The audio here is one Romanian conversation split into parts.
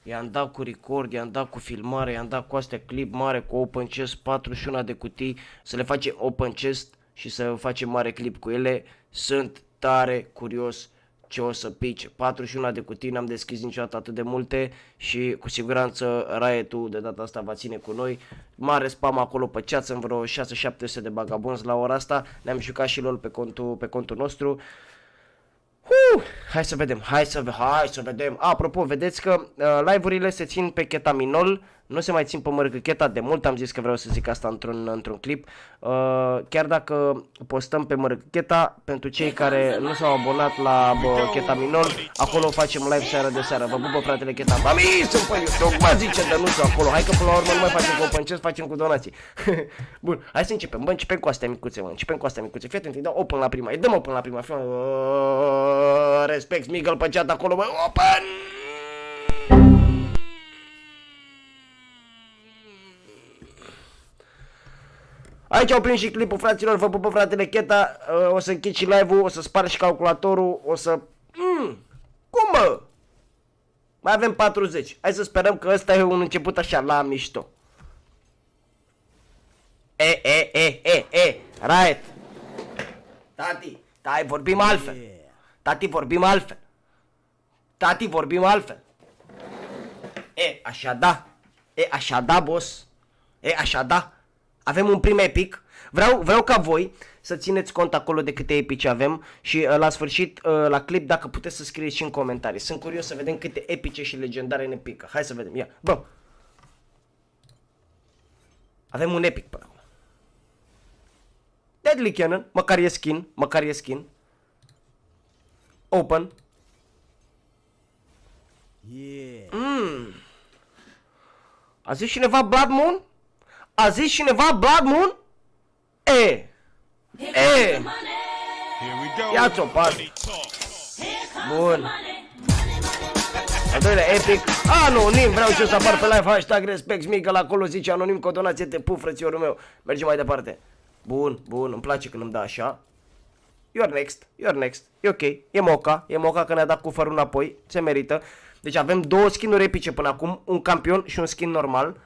I-am dat cu record, i-am dat cu filmare, i-am dat cu astea clip mare, cu open chest, 41 de cutii, să le facem open chest și să facem mare clip cu ele. Sunt tare curios ce o să pice. 41 de cutii, n-am deschis niciodată atât de multe și cu siguranță Riot-ul de data asta va ține cu noi. Mare spam acolo pe chat, sunt vreo 6-700 de bagabonzi la ora asta. Ne-am jucat și LOL pe contul nostru. Hai să vedem, hai să vedem. Apropo, vedeți că live-urile se țin pe Ketaminol, nu se mai țin pe Mărgăcheta de mult, am zis că vreau să zic asta într-un clip. Chiar dacă postăm pe Mărgăcheta, pentru cei care nu s-au abonat la Ketaminol, acolo facem live seara de seară. Vă pupă fratele Cheta. Mami, sunt pe YouTube, mă zice Dănuțu acolo. Hai că până la urmă nu mai facem cu open chest, facem cu donații. Bun, hai să începem. Bă, începem cu astea micuțe, mă. Începem cu astea micuțe. Fii atent, îi dau open la prima. Îi dăm open la prima. Respect, Miguel pe chat acolo, bă. Open! Aici au prins și clipul, fraților, vă pupă fratele Cheta, o să închid și live-ul, o să spar și calculatorul, o să... Cum mă? Mai avem 40, hai să sperăm că ăsta e un început așa, la mișto. Riot. Tati, vorbim altfel. Tati, vorbim altfel. Tati, vorbim altfel. Așa da. Așa da, boss. Așa da. Avem un prim epic. Vreau ca voi să țineți cont acolo de câte epici avem și la sfârșit, la clip, dacă puteți să scrieți și în comentarii. Sunt curios să vedem câte epice și legendare ne pică. Hai să vedem, ia, bă. Avem un epic până acum. Deadly Cannon, măcar e skin. Open. A zis cineva Blood Moon? A zis cineva Blood Moon? Ia-ți-o parte. Bun. Al doilea epic. Anonim, vreau și eu să apar pe live. Hashtag respect Miguel acolo zice anonim cu o donație. Te pup, frățiorul meu. Mergem mai departe. Bun, îmi place când îmi dă așa. You're next, e ok. E moca că ne-a dat cufărul înapoi. Se merită. Deci avem două skin-uri epice până acum. Un campion și un skin normal.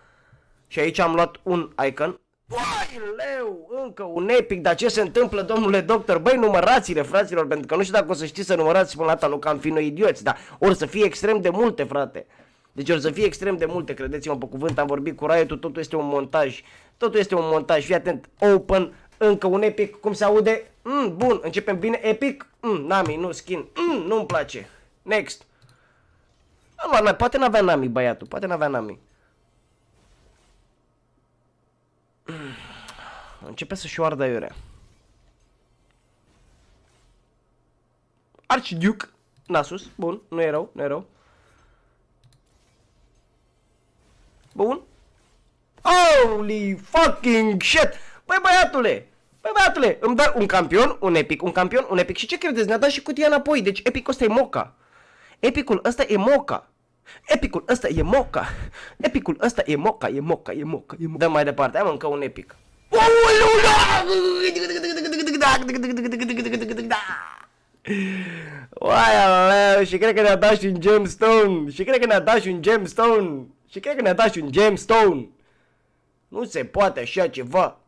Și aici am luat un icon. Vai, leu, încă un epic, dar ce se întâmplă, domnule doctor? Băi, numărați-le, fraților, pentru că nu știu dacă o să știți să numărați până la data, nu că am fi noi idioți, dar or să fie extrem de multe, frate. Deci or să fie extrem de multe, credeți-mă pe cuvânt, am vorbit cu Riot-ul, totul este un montaj, fii atent, open, încă un epic, cum se aude? Bun, începem bine, epic, Nami, nu skin, nu-mi place, next. Poate n-avea Nami, băiatul, poate n-avea Nami. Începe să-și o ardă iurea. Archduke, Nasus, bun, nu e rău. Bun. Holy fucking shit! Băi băiatule, îmi dă un campion, un epic și ce credeți? Ne-a dat și cutia înapoi, deci epicul ăsta e moca. Epicul ăsta e moca. Dăm mai departe, am încă un epic. Uai, și cred că ne-a dat și un gemstone. Nu se poate așa ceva.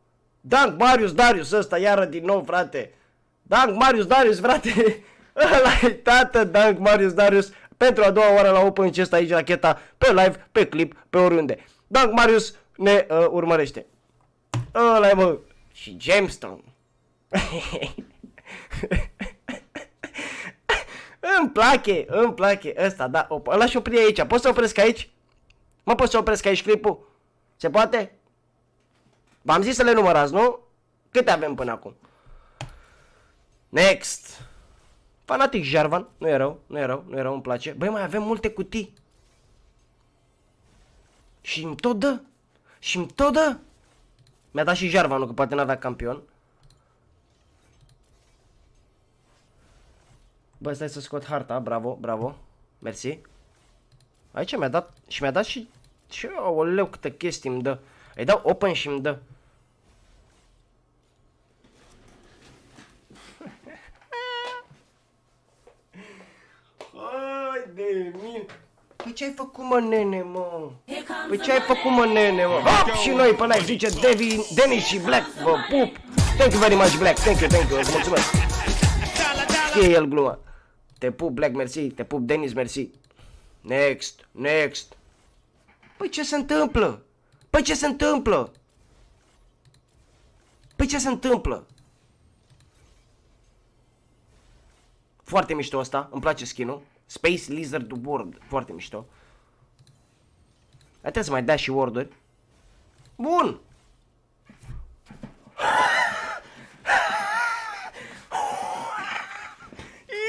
Dank Marius Darius ăsta iară din nou, frate. Dank Marius Darius, frate. Ăla-i tată, Dank Marius Darius. Pentru a doua oară la open chest aici la Cheta, pe live, pe clip, pe oriunde. Dank Marius ne urmărește. Ăla-i, mă. Și gemstone. Îmi place ăsta, da. Ăla și opri aici. Poți să opresc aici? Mă, poți să opresc aici clipul? Se poate? V-am zis să le numărați, nu? Câte avem până acum? Next. Fanatic Jarvan. Nu e rău, îmi place. Băi, mai avem multe cutii. Și îmi tot dă. Mi-a dat și Jarvanul, că poate n-avea campion. Bă, stai să scot harta, bravo. Mersi. Aici mi-a dat și... Și oleu, câte chestii îmi dă. Îi dau open și îmi dă. Hai de mine. Păi ce ai făcut, mă, nene, mă? Păi ce ai făcut, mă, nene, mă? Hop! Și noi pe live zice Dennis și Black, vă pup! Thank you very much, Black, thank you, îți mulțumesc! Știe el gluma. Te pup, Black, mersi, te pup, Dennis, mersi. Next. Păi ce se întâmplă? Păi ce se întâmplă? Foarte mișto asta, îmi place skin-ul. Space Lizard World, foarte mișto. Trebuie să mai dea și word-uri. Bun!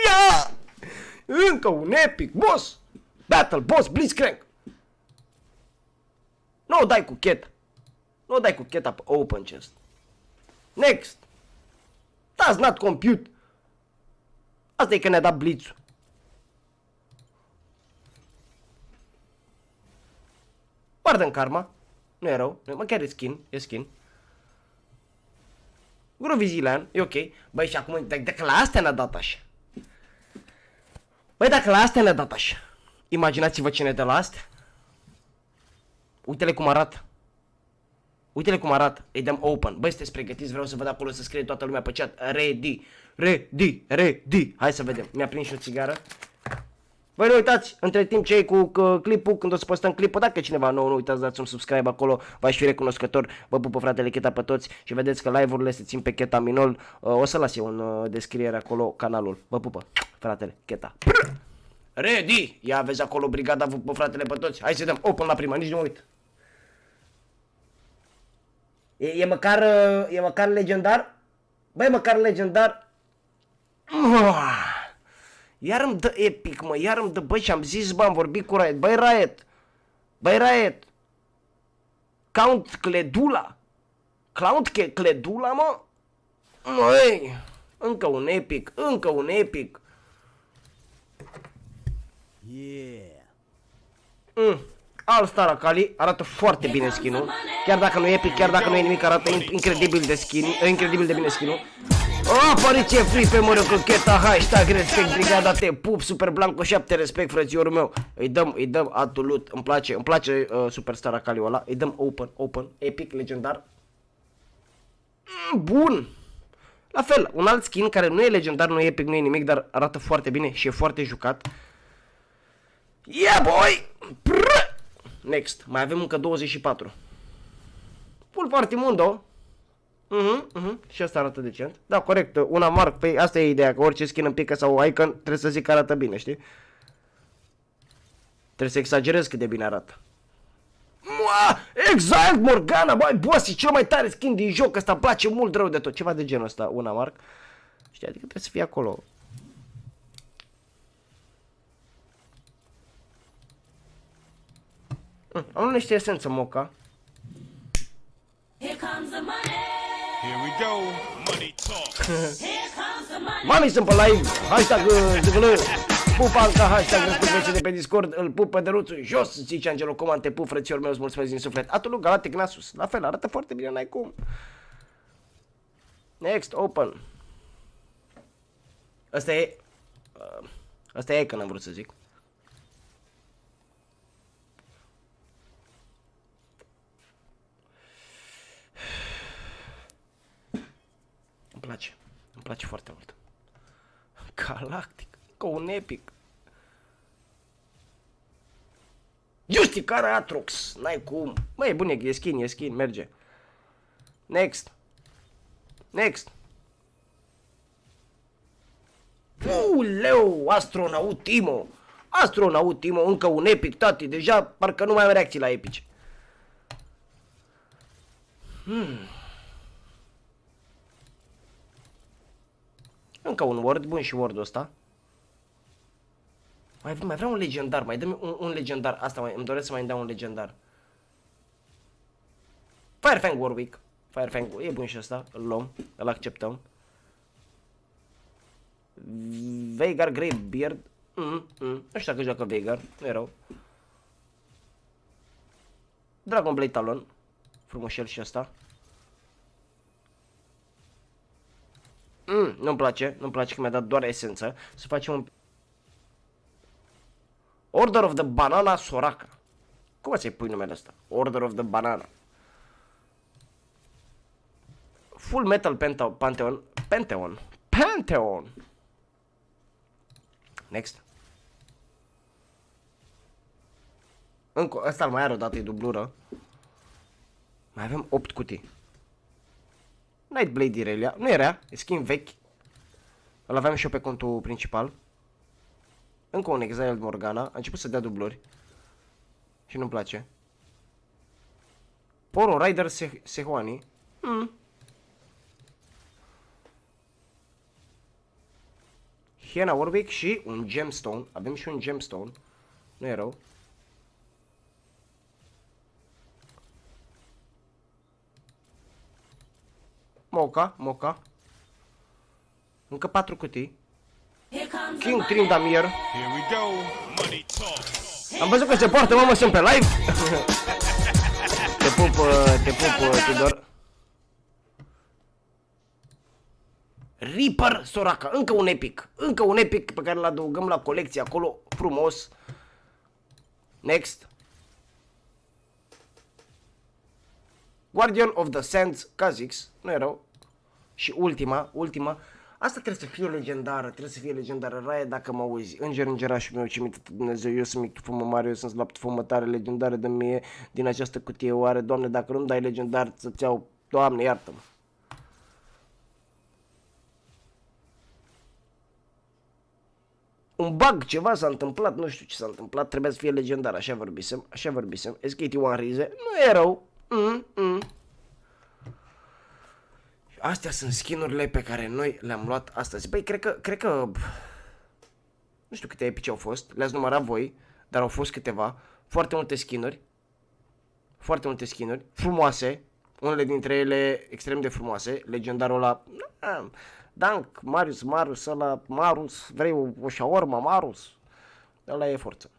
Ia! Încă un epic, boss! Battle, boss, Blitzcrank! Nu o dai cu cheta. Nu o dai cu cheta pe open chest. Next! Does not compute. Asta e că ne-a dat blitz-ul. Guardă în karma. Nu e rău. Mă, chiar e skin. Grovizilan, e ok. Băi, și acum, dacă la astea ne-a dat așa. Imaginați-vă cine de la astea. Uite-le cum arată. Îi dăm open. Băi, sunteți pregătiți? Vreau să văd acolo să scrie toată lumea pe chat. Ready. Hai să vedem. Mi-a prins și o țigară. Voi nu uitați, între timp cei cu clipul, când o să postăm clipul, dacă cineva nou, nu uitați, dați un subscribe acolo, v-aș fi recunoscător, vă pupă fratele Cheta pe toți și vedeți că live-urile se țin pe Cheta Minol, o să las eu în descriere acolo canalul, vă pupă, fratele Cheta. Ready! Ia vezi acolo brigada, vă pupă fratele pe toți, hai să dăm open la prima, nici nu mă uit. E măcar legendar? Băi, măcar legendar? Iar îmi dă epic, mă, băi, și-am zis, bă, am vorbit cu Riot, băi, Riot, Count Cledula, mă, măi, încă un epic, All-Star Akali, arată foarte bine skin-ul, chiar dacă nu e epic, chiar dacă nu e nimic, arată incredibil de bine skin-ul. O apariție free pe mără Cheta, hashtag respect brigada, te pup, Super Blanco 7, respect frățiorul meu. Îi dăm absolut, îmi place Superstar Akali ăla, îi dăm open, epic, legendar. Bun. La fel, un alt skin care nu e legendar, nu e epic, nu e nimic, dar arată foarte bine și e foarte jucat. Yeah, boy! Next, mai avem încă 24. Full Party Mundo. Și asta arată decent. Da, corect, una mark, păi asta e ideea, că orice skin în pică sau icon trebuie să zic că arată bine, știi? Trebuie să exagerez cât de bine arată. Exiled Morgana, băi, boss, e cel mai tare skin din joc, ăsta îmi place mult rău de tot. Ceva de genul ăsta, una mark. Știi, adică trebuie să fie acolo. Am niște esență moca. Here we go. Money talk. Mami, sunt pe live. Hashtag zgl. Pupanca, hashtag răspundece de pe Discord. Îl pup pe Dăruțul jos. Zice Angelo Coman, te pup, frățior meu, îți mulțumesc din suflet. Atulu Galactic Nasus. La fel, arată foarte bine, n-ai cum. Next, open. Asta e că n-am vrut să zic. Îmi place foarte mult. Galactic, ca un epic. Justicara Atrox, n-ai cum. Băi, bun, e skin, merge. Next. Uleu, Astronaut Timo, încă un epic, tati, deja parcă nu mai am reacții la epici. Încă un word, bun și wordul ăsta. Mai vreau un legendar, mai dă-mi un legendar. Asta îmi doresc să mai dau un legendar. Firefang Warwick. E bun și ăsta, îl luăm, îl acceptăm. Veigar Greybeard. Nu știu dacă joacă Veigar, nu e rău. Dragon Blade Talon. Frumușel și ăsta. Nu-mi place că mi-a dat doar esență. Să facem un... Order of the Banana Soraka. Cum să-i pui numele ăsta? Order of the Banana. Full Metal Pantheon. Next. Încă, ăsta îl mai are o dată, e dublură. Mai avem 8 cutii. Nightblade Irelia. Nu era, e skin vechi. Îl aveam și eu pe contul principal. Încă un Exiled Morgana. A început să dea dubluri. Și nu-mi place. Poro Rider Sehuani. Hiena Warwick și un Gemstone. Avem și un Gemstone. Nu e rău. Moca. Încă 4 cutii. King Trindamir. Here we go. Money talk. Am văzut că se poartă, mamă, sunt pe live. Te pup, Tudor. Reaper Soraka, încă un epic pe care îl adăugăm la colecție acolo, frumos. Next. Guardian of the Sands Kha'Zix, nu e rău. Și ultima. Asta trebuie să fie legendară, Raia, dacă mă auzi. Îngerașul meu, ce mi-a Dumnezeu, eu sunt mic tufumă mare, eu sunt slab tufumă tare, legendară de mie din această cutie oare. Doamne, dacă nu-mi dai legendar să-ți iau, Doamne, iartă-mă. Un bug, ceva s-a întâmplat, nu știu ce s-a întâmplat, trebuia să fie legendar, așa vorbisem. SKT1 Rize, nu e rău. Astea sunt skinurile pe care noi le-am luat astăzi. Băi, cred că nu știu câte epice au fost, le-ați numărat voi, dar au fost câteva. Foarte multe skinuri, frumoase, unele dintre ele extrem de frumoase. Legendarul ăla, Dank, Marus, ăla, Marus, vrei o shawarma, Marus? Ăla e forță.